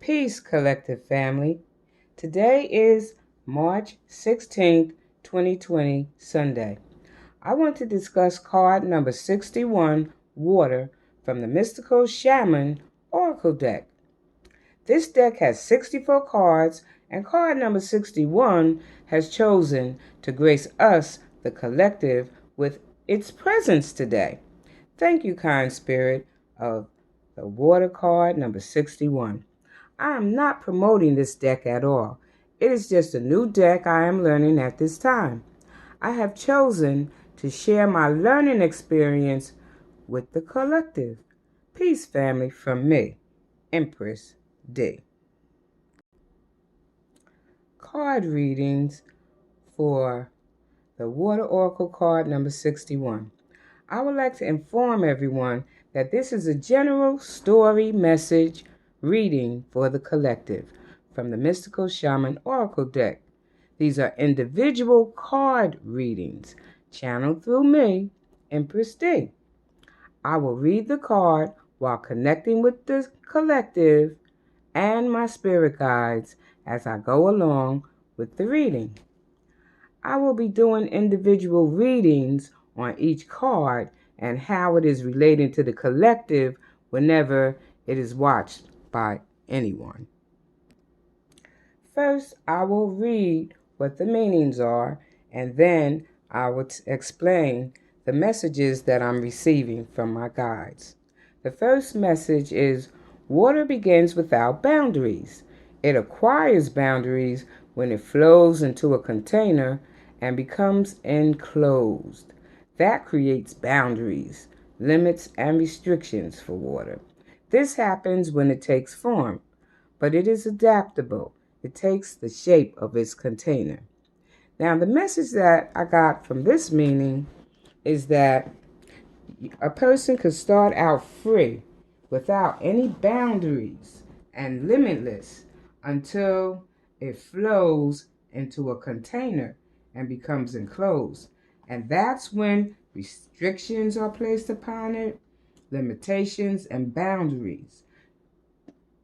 Peace, collective family. Today is March 16th, 2020, Sunday. I want to discuss card number 61, Water, from the Mystical Shaman Oracle Deck. This deck has 64 cards, and card number 61 has chosen to grace us, the collective, with its presence today. Thank you, kind spirit of the Water card number 61. I am not promoting this deck at all. It is just a new deck I am learning at this time. I have chosen to share my learning experience with the collective. Peace, family, from me, EMPRESS DEE. Card readings for the Water Oracle card number 61. I would like to inform everyone that this is a general story message reading for the collective from the Mystical Shaman Oracle Deck. These are individual card readings channeled through me, EMPRESS DEE. I will read the card while connecting with the collective and my spirit guides as I go along with the reading. I will be doing individual readings on each card and how it is relating to the collective whenever it is watched by anyone. First, I will read what the meanings are, and then I will explain the messages that I'm receiving from my guides. The first message is, water begins without boundaries. It acquires boundaries when it flows into a container and becomes enclosed. That creates boundaries, limits, and restrictions for water. This happens when it takes form, but it is adaptable. It takes the shape of its container. Now, the message that I got from this meaning is that a person could start out free without any boundaries and limitless until it flows into a container and becomes enclosed. And that's when restrictions are placed upon it, limitations and boundaries.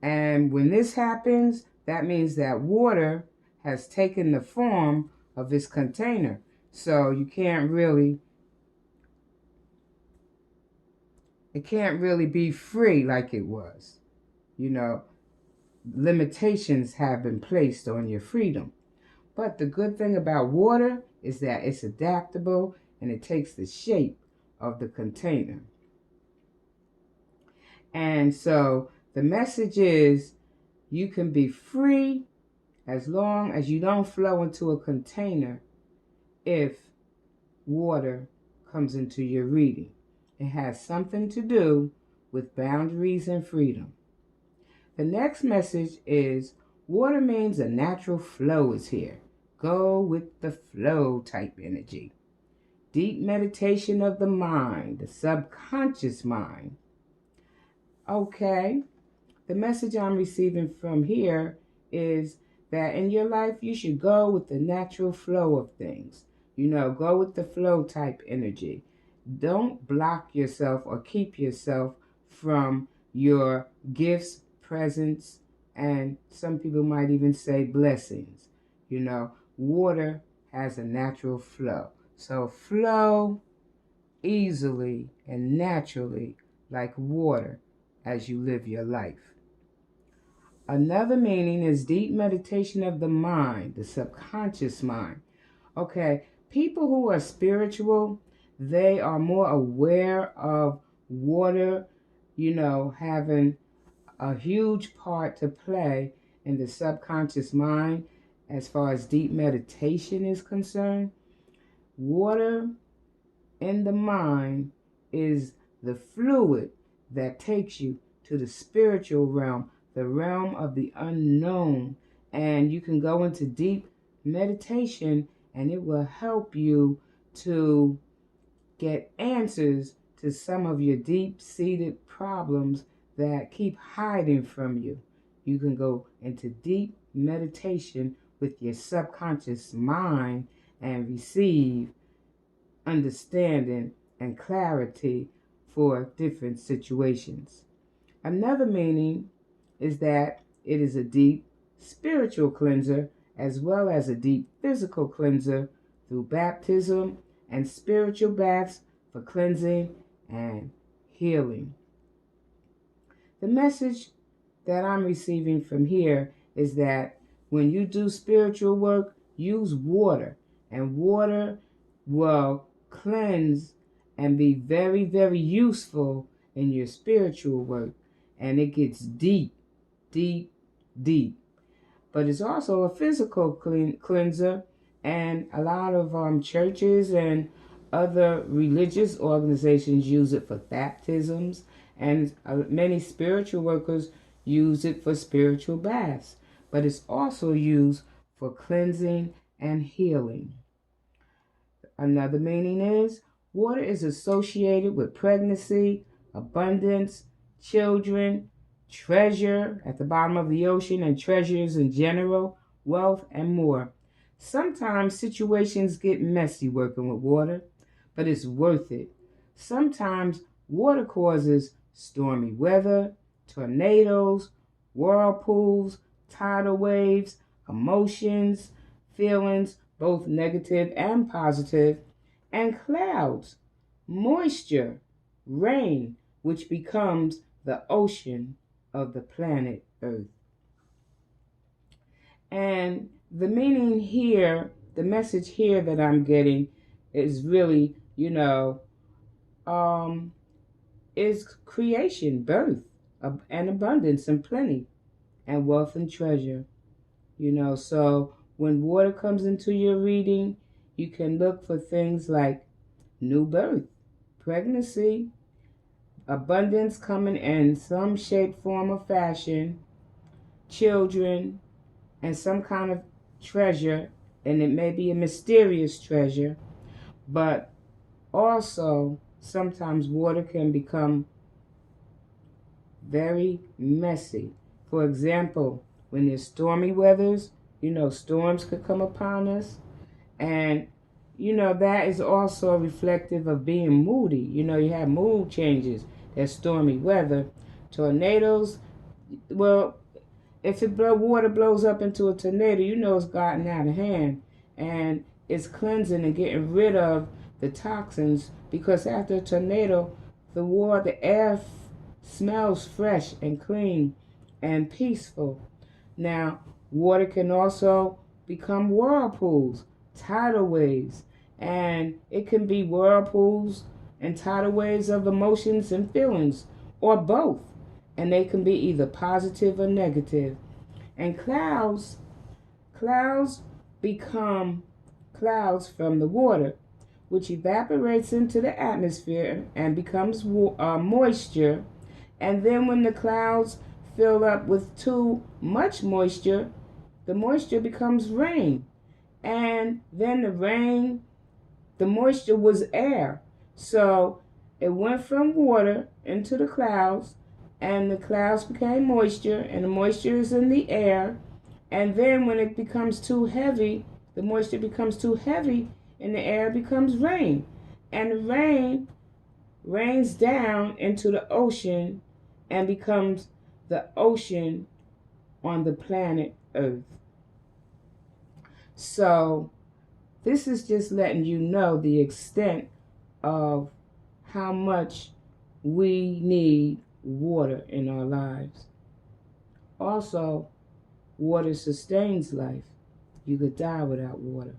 And when this happens, that means that water has taken the form of its container. So it can't really be free like it was. Limitations have been placed on your freedom. But the good thing about water is that it's adaptable and it takes the shape of the container. And so the message is, you can be free as long as you don't flow into a container if water comes into your reading. It has something to do with boundaries and freedom. The next message is, water means a natural flow is here. Go with the flow type energy. Deep meditation of the mind, the subconscious mind. Okay, the message I'm receiving from here is that in your life you should go with the natural flow of things. Go with the flow type energy. Don't block yourself or keep yourself from your gifts, presence, and some people might even say blessings. Water has a natural flow. So flow easily and naturally like water as you live your life. Another meaning is deep meditation of the mind, the subconscious mind. Okay, people who are spiritual, they are more aware of water, having a huge part to play in the subconscious mind as far as deep meditation is concerned. Water in the mind is the fluid that takes you to the spiritual realm, the realm of the unknown. And you can go into deep meditation and it will help you to get answers to some of your deep-seated problems that keep hiding from you. You can go into deep meditation with your subconscious mind and receive understanding and clarity for different situations. Another meaning is that It is a deep spiritual cleanser as well as a deep physical cleanser through baptism and spiritual baths for cleansing and healing. The message that I'm receiving from here is that when you do spiritual work, use water, and water will cleanse and be very, very useful in your spiritual work. And it gets deep, deep, deep. But it's also a physical cleanser, and a lot of churches and other religious organizations use it for baptisms, and many spiritual workers use it for spiritual baths. But it's also used for cleansing and healing. Another meaning is water is associated with pregnancy, abundance, children, treasure at the bottom of the ocean, and treasures in general, wealth, and more. Sometimes situations get messy working with water, but it's worth it. Sometimes water causes stormy weather, tornadoes, whirlpools, tidal waves, emotions, feelings, both negative and positive, and clouds, moisture, rain, which becomes the ocean of the planet Earth. And the meaning here, the message here that I'm getting is really, is creation, birth, and abundance and plenty, and wealth and treasure. So when water comes into your reading, you can look for things like new birth, pregnancy, abundance coming in some shape, form, or fashion, children, and some kind of treasure, and it may be a mysterious treasure, but also sometimes water can become very messy. For example, when there's stormy weathers, storms could come upon us, and that is also reflective of being moody. You have mood changes. There's stormy weather. Tornadoes, well, if water blows up into a tornado, it's gotten out of hand. And it's cleansing and getting rid of the toxins, because after a tornado, the air smells fresh and clean and peaceful. Now, water can also become whirlpools, tidal waves, and it can be whirlpools and tidal waves of emotions and feelings, or both, and they can be either positive or negative. And clouds become clouds from the water, which evaporates into the atmosphere and becomes moisture. And then when the clouds fill up with too much moisture, the moisture becomes rain. And then the moisture was air. So it went from water into the clouds, and the clouds became moisture, and the moisture is in the air. And then when it becomes too heavy, the moisture becomes too heavy in the air, becomes rain. And the rain rains down into the ocean and becomes the ocean on the planet Earth. So this is just letting you know the extent of how much we need water in our lives. Also, water sustains life. You could die without water.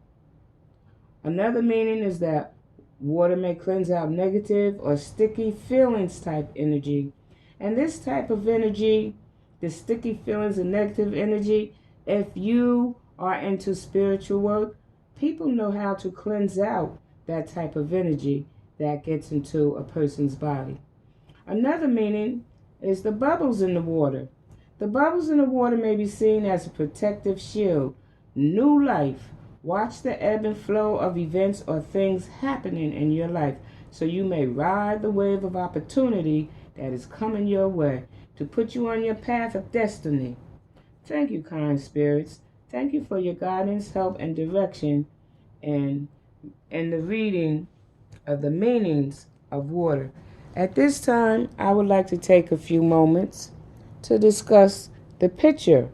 Another meaning is that water may cleanse out negative or sticky feelings type energy. And this type of energy, the sticky feelings and negative energy, if you are into spiritual work, people know how to cleanse out that type of energy that gets into a person's body. Another meaning is the bubbles in the water. The bubbles in the water may be seen as a protective shield, new life. Watch the ebb and flow of events or things happening in your life, so you may ride the wave of opportunity that is coming your way to put you on your path of destiny. Thank you, kind spirits. Thank you for your guidance, help, and direction in the reading of the meanings of water. At this time, I would like to take a few moments to discuss the picture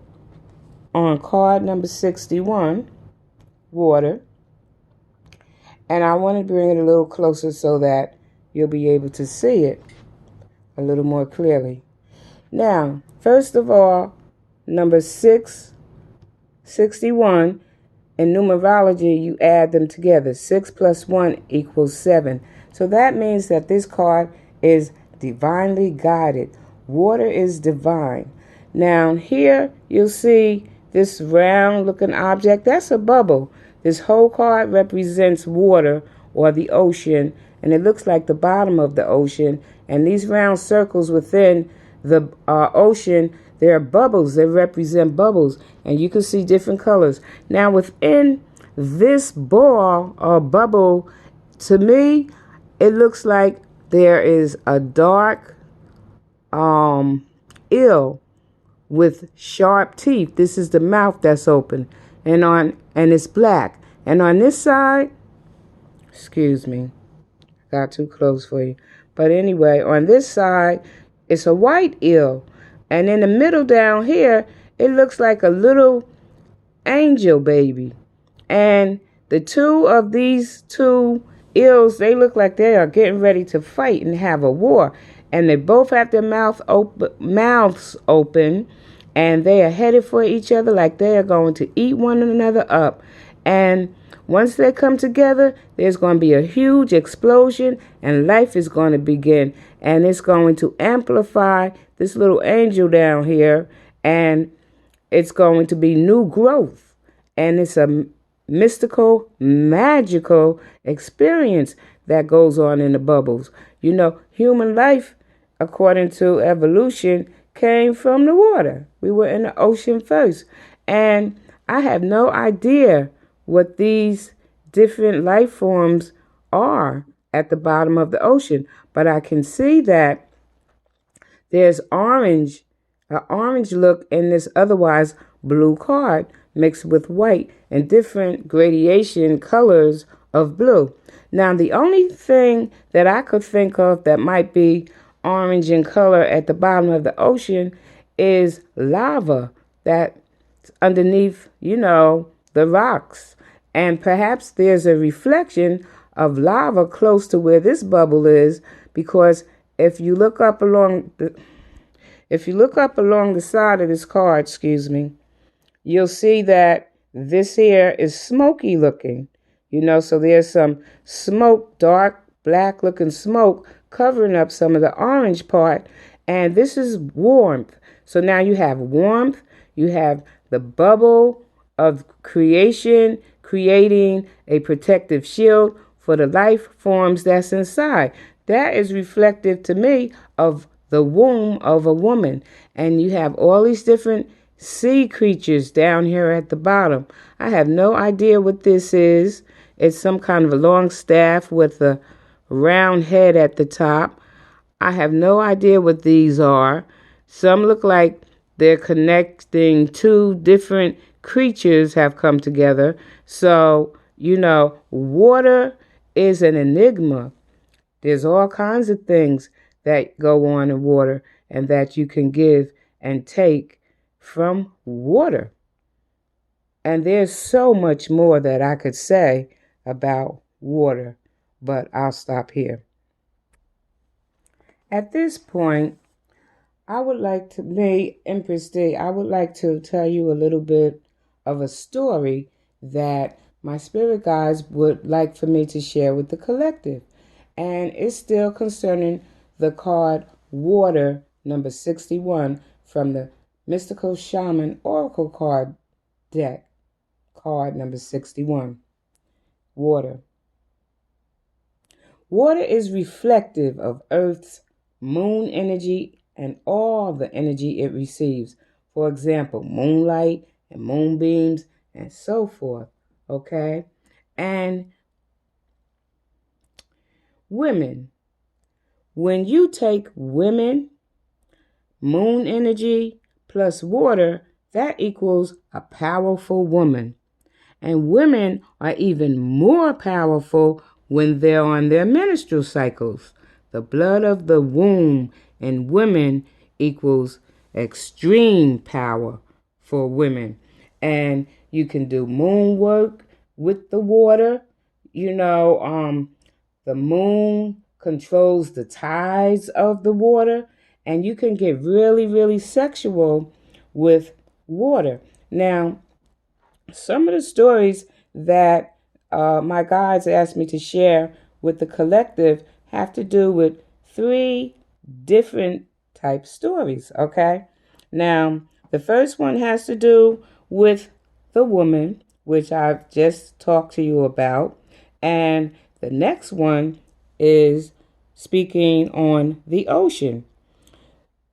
on card number 61, water. And I want to bring it a little closer so that you'll be able to see it a little more clearly. Now, first of all, number 661, in numerology, you add them together. 6 plus 1 equals 7. So that means that this card is divinely guided. Water is divine. Now, here you'll see this round looking object. That's a bubble. This whole card represents water or the ocean, and it looks like the bottom of the ocean. And these round circles within the ocean, they're bubbles. They represent bubbles, and you can see different colors. Now, within this ball or bubble, to me, it looks like there is a dark eel with sharp teeth. This is the mouth that's open, and it's black. And on this side, excuse me, got too close for you. But anyway, on this side, it's a white eel. And in the middle down here, it looks like a little angel baby. And the two of these two eels, they look like they are getting ready to fight and have a war. And they both have their mouths open, and they are headed for each other like they are going to eat one another up. And once they come together, there's going to be a huge explosion, and life is going to begin. And it's going to amplify this little angel down here, and it's going to be new growth. And it's a mystical, magical experience that goes on in the bubbles. You know, human life, according to evolution, came from the water. We were in the ocean first. And I have no idea what these different life forms are at the bottom of the ocean, but I can see that there's an orange look in this otherwise blue card mixed with white and different gradation colors of blue. Now, the only thing that I could think of that might be orange in color at the bottom of the ocean is lava that's underneath, the rocks. And perhaps there's a reflection of lava close to where this bubble is, because if you look up along the side of this card, you'll see that this here is smoky looking. So there's some smoke, dark black looking smoke covering up some of the orange part, and this is warmth. So now you have warmth, you have the bubble of creation, creating a protective shield for the life forms that's inside. That is reflective to me of the womb of a woman. And you have all these different sea creatures down here at the bottom. I have no idea what this is. It's some kind of a long staff with a round head at the top. I have no idea what these are. Some look like they're connecting two different creatures have come together. So, water is an enigma. There's all kinds of things that go on in water and that you can give and take from water. And there's so much more that I could say about water, but I'll stop here. At this point, I would like to, Empress Dee, I would like to tell you a little bit of a story that my spirit guides would like for me to share with the collective. And it's still concerning the card Water, number 61, from the Mystical Shaman Oracle Card Deck, card number 61. Water. Water is reflective of Earth's moon energy and all the energy it receives. For example, moonlight and moonbeams and so forth. Okay? And women. When you take women, moon energy plus water, that equals a powerful woman. And women are even more powerful when they're on their menstrual cycles. The blood of the womb in women equals extreme power for women. And you can do moon work with the water. The moon controls the tides of the water, and you can get really, really sexual with water. Now, some of the stories that my guides asked me to share with the collective have to do with three different type stories, okay? Now, the first one has to do with the woman, which I've just talked to you about, and the next one is speaking on the ocean.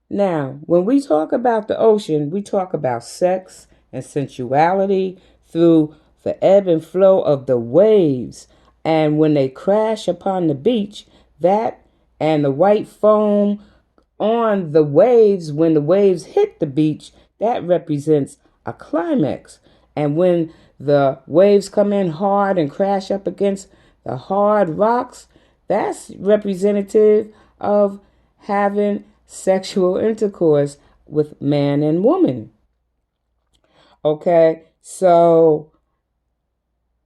Now, when we talk about the ocean, we talk about sex and sensuality through the ebb and flow of the waves. And when they crash upon the beach, that and the white foam on the waves, when the waves hit the beach, that represents a climax. And when the waves come in hard and crash up against the hard rocks, that's representative of having sexual intercourse with man and woman. Okay, so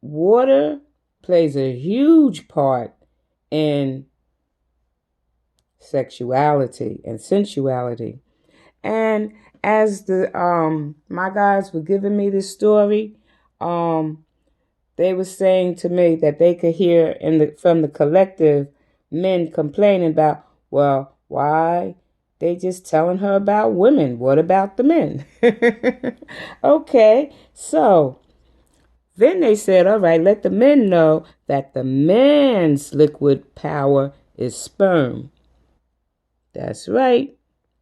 water plays a huge part in sexuality and sensuality. And as the my guys were giving me this story, they were saying to me that they could hear from the collective men complaining about, well, why they just telling her about women? What about the men? Okay, so then they said, all right, let the men know that the man's liquid power is sperm. That's right.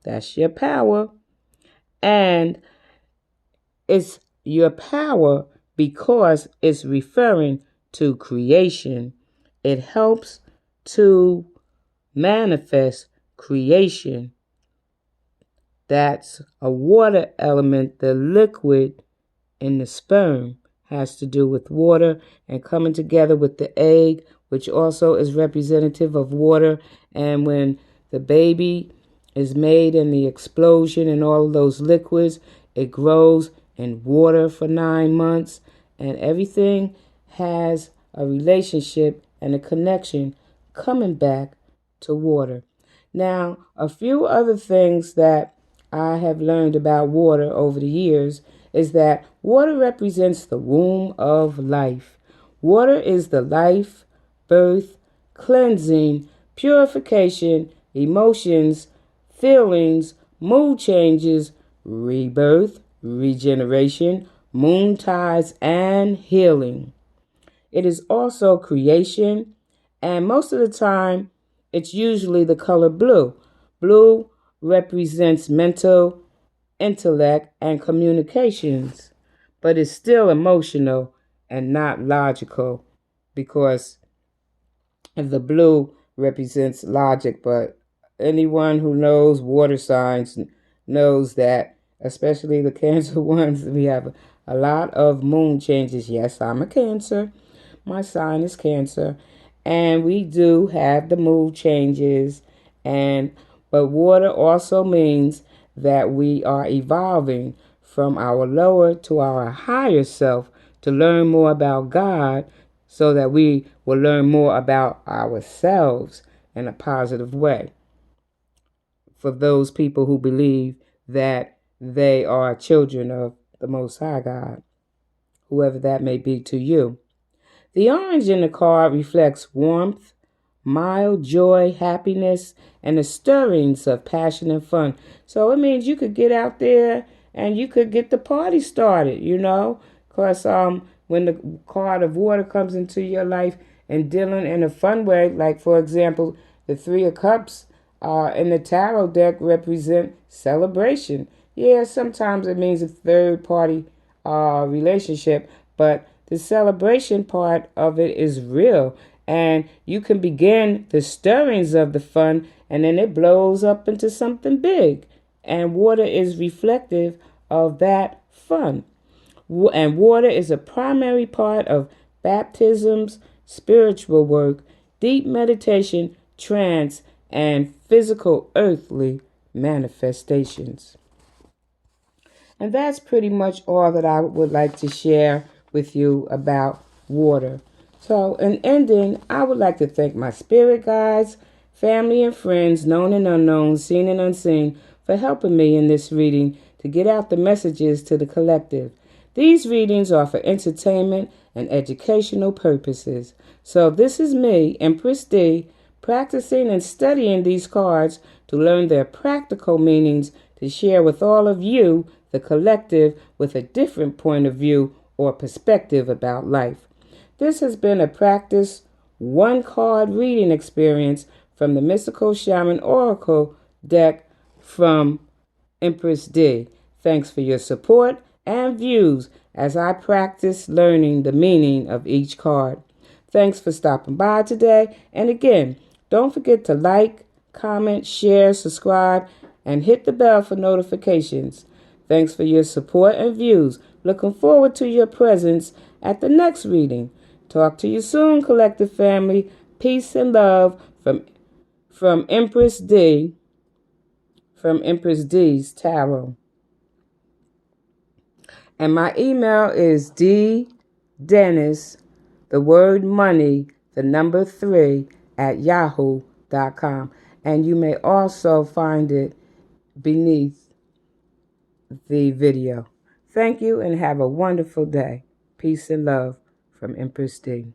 That's your power. And it's your power because it's referring to creation. It helps to manifest creation. That's a water element. The liquid in the sperm has to do with water and coming together with the egg, which also is representative of water. And when the baby is made in the explosion and all of those liquids, it grows in water for 9 months, and everything has a relationship and a connection coming back to water. Now, a few other things that I have learned about water over the years is that water represents the womb of life. Water is the life, birth, cleansing, purification, emotions, feelings, mood changes, rebirth, regeneration, moon tides, and healing. It is also creation, and most of the time, it's usually the color blue. Blue represents mental, intellect, and communications, but it's still emotional and not logical because the blue represents logic. But anyone who knows water signs knows that, especially the Cancer ones, we have a lot of moon changes. Yes, I'm a Cancer. My sign is Cancer. And we do have the mood changes. But water also means that we are evolving from our lower to our higher self to learn more about God so that we will learn more about ourselves in a positive way. For those people who believe that they are children of the Most High God, whoever that may be to you. The orange in the card reflects warmth, mild joy, happiness, and the stirrings of passion and fun. So it means you could get out there and you could get the party started, because when the card of water comes into your life and dealing in a fun way, like, for example, the Three of Cups in the tarot deck represent celebration. Yeah, sometimes it means a third party relationship, but the celebration part of it is real. And you can begin the stirrings of the fun, and then it blows up into something big. And water is reflective of that fun. And water is a primary part of baptisms, spiritual work, deep meditation, trance, and physical earthly manifestations. And that's pretty much all that I would like to share with you about water. So, in ending, I would like to thank my spirit guides, family and friends, known and unknown, seen and unseen, for helping me in this reading to get out the messages to the collective. These readings are for entertainment and educational purposes. So this is me, Empress Dee, practicing and studying these cards to learn their practical meanings to share with all of you, the collective, with a different point of view or perspective about life. This has been a practice one card reading experience from the Mystical Shaman Oracle Deck from EMPRESS DEE. Thanks for your support and views as I practice learning the meaning of each card. Thanks for stopping by today. And again, don't forget to like, comment, share, subscribe, and hit the bell for notifications. Thanks for your support and views. Looking forward to your presence at the next reading. Talk to you soon, collective family. Peace and love from Empress D, from Empress D's Tarot. And my email is ddennis, the word money, the number 3, at yahoo.com. And you may also find it beneath the video. Thank you and have a wonderful day. Peace and love from Empress D.